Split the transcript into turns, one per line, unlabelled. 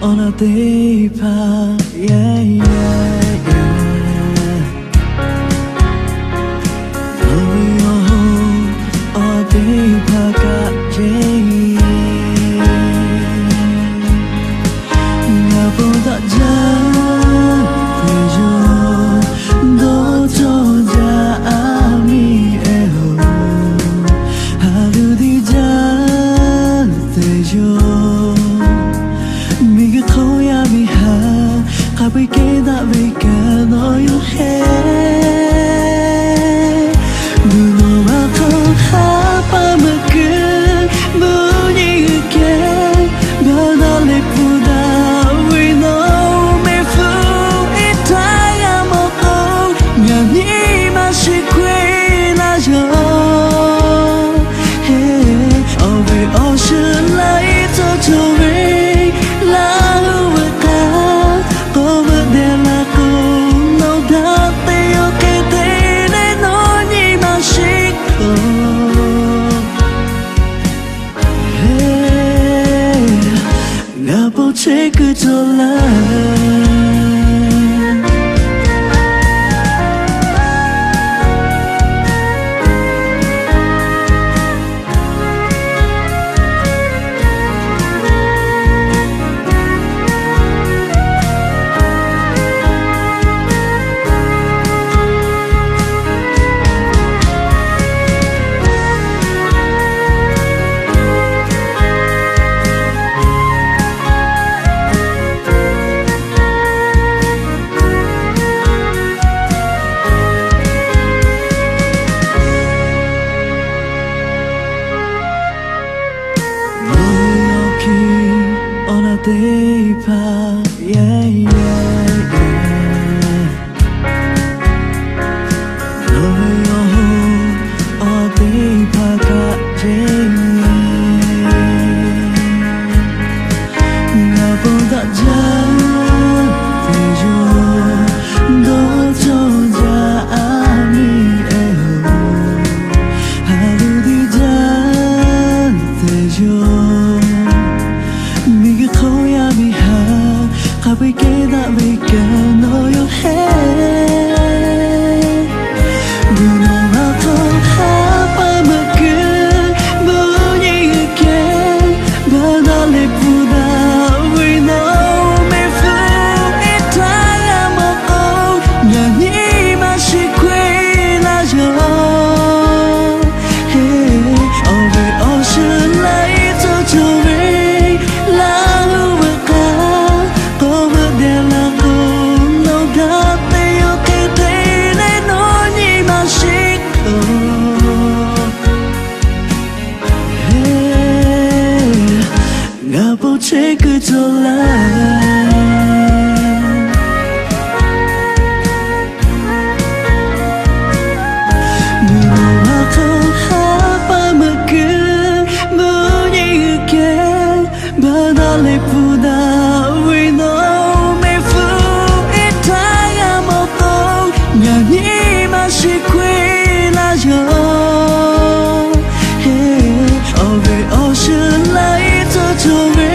On a deeper, yeah, yeah, yeah. Moving on a deeper cut, yeah. 나보다 잘해줘, 너 좀 잘미해요. 하루 뒤 잘해줘. Kapag kinabi ka no yung head Nuno ako 하빠먹은 문이 있게 변할래 보다 We know me fool 이따야 먹고 면이 맛이 괜하죠 Over ocean light to Take it to life On a deeper, yeah, yeah, yeah. Moving on a deeper cut, yeah. 나보다 잘해줘, 너 좀 잘미해요. 하루 뒤 잘해줘. Kapag kinabi ka no yung head Nuno ako 하빠먹은 문이 있게 변할래 보다 We know me fool 이따야 먹고 면이 맛이 괜하죠 Over ocean light to me Take it to life 누구 ako 하빠먹은 문이 있게 변할래 보다 We know me fool 이따야 먹고 면이 맛이 괜하죠 Over ocean light to me